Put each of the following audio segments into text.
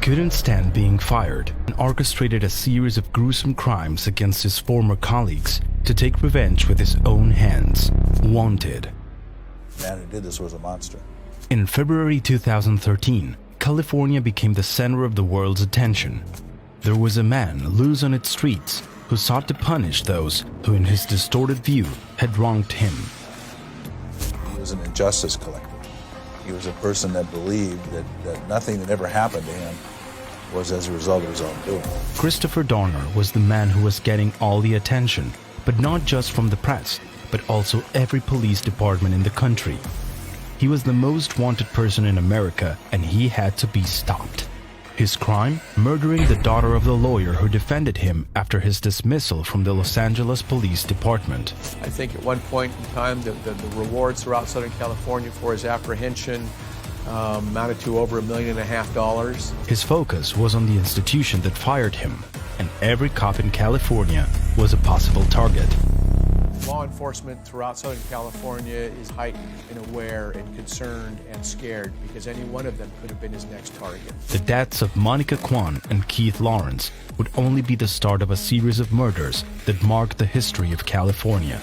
couldn't stand being fired and orchestrated a series of gruesome crimes against his former colleagues to take revenge with his own hands. Wanted. The man who did this was a monster. In February 2013, California became the center of the world's attention. There was a man loose on its streets who sought to punish those who, in his distorted view, had wronged him. He was an injustice collector. He was a person that believed that nothing that ever happened to him was as a result of his own doing. Christopher Dorner was the man who was getting all the attention, but not just from the press, but also every police department in the country. He was the most wanted person in America, and he had to be stopped. His crime? Murdering the daughter of the lawyer who defended him after his dismissal from the Los Angeles Police Department. I think at one point in time, the rewards throughout Southern California for his apprehension amounted to over $1.5 million. His focus was on the institution that fired him, and every cop in California was a possible target. Law enforcement throughout Southern California is heightened and aware and concerned and scared because any one of them could have been his next target. The deaths of Monica Kwan and Keith Lawrence would only be the start of a series of murders that marked the history of California.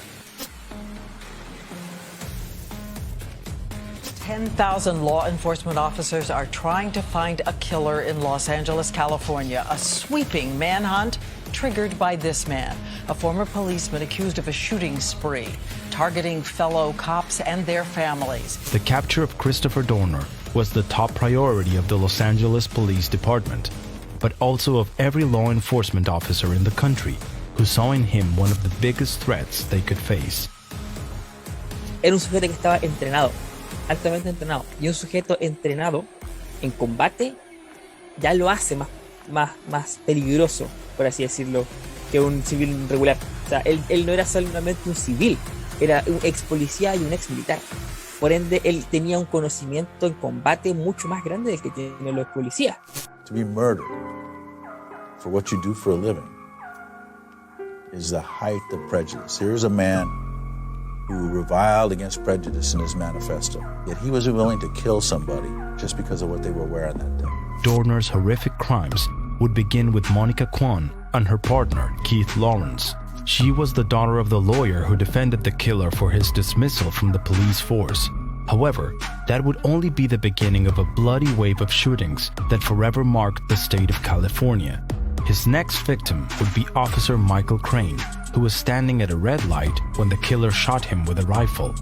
10,000 law enforcement officers are trying to find a killer in Los Angeles, California. A sweeping manhunt triggered by this man, a former policeman accused of a shooting spree, targeting fellow cops and their families. The capture of Christopher Dorner was the top priority of the Los Angeles Police Department, but also of every law enforcement officer in the country who saw in him one of the biggest threats they could face. Era un sujeto que estaba entrenado, altamente entrenado, y un sujeto entrenado en combate ya lo hace más peligroso, por así decirlo, que un civil regular. O sea, él no era solamente un civil, era un ex policía y un ex militar. Por ende, él tenía un conocimiento en combate mucho más grande del que tienen los policías. To be murdered for what you do for a living is the height of prejudice. Here is a man who reviled against prejudice in his manifesto, yet he was willing to kill somebody just because of what they were wearing that day. Dorner's horrific crimes would begin with Monica Kwan and her partner, Keith Lawrence. She was the daughter of the lawyer who defended the killer for his dismissal from the police force. However, that would only be the beginning of a bloody wave of shootings that forever marked the state of California. His next victim would be Officer Michael Crane, who was standing at a red light when the killer shot him with a rifle.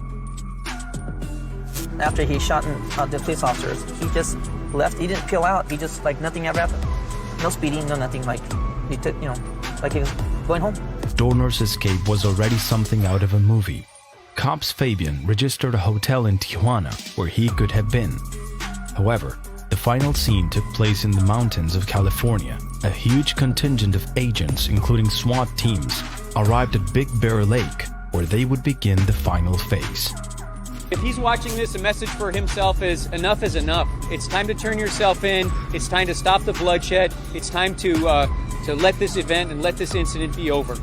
After he shot the police officers, he just left. He didn't peel out. He just, like, nothing ever happened. No speeding, no nothing. Like, he took, like he was going home. Dorner's escape was already something out of a movie. Cops Fabian registered a hotel in Tijuana where he could have been. However, the final scene took place in the mountains of California. A huge contingent of agents, including SWAT teams, arrived at Big Bear Lake, where they would begin the final phase. If he's watching this, a message for himself is enough is enough. It's time to turn yourself in. It's time to stop the bloodshed. It's time to let this event and let this incident be over.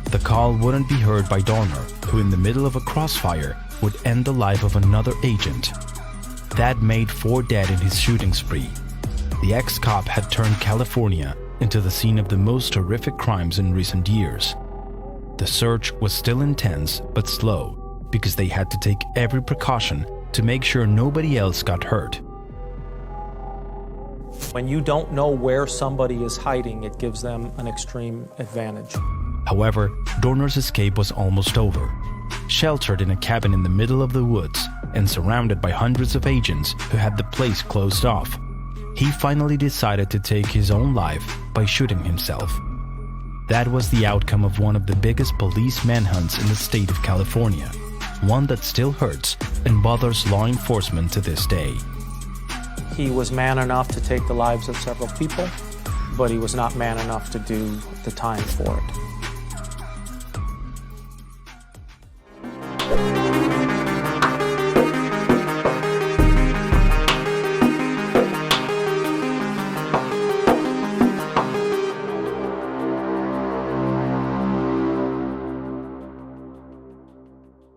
The call wouldn't be heard by Dorner, who in the middle of a crossfire would end the life of another agent. That made 4 dead in his shooting spree. The ex-cop had turned California into the scene of the most horrific crimes in recent years. The search was still intense but slow, because they had to take every precaution to make sure nobody else got hurt. When you don't know where somebody is hiding, it gives them an extreme advantage. However, Dorner's escape was almost over. Sheltered in a cabin in the middle of the woods and surrounded by hundreds of agents who had the place closed off, he finally decided to take his own life by shooting himself. That was the outcome of one of the biggest police manhunts in the state of California, one that still hurts and bothers law enforcement to this day. He was man enough to take the lives of several people, but he was not man enough to do the time for it.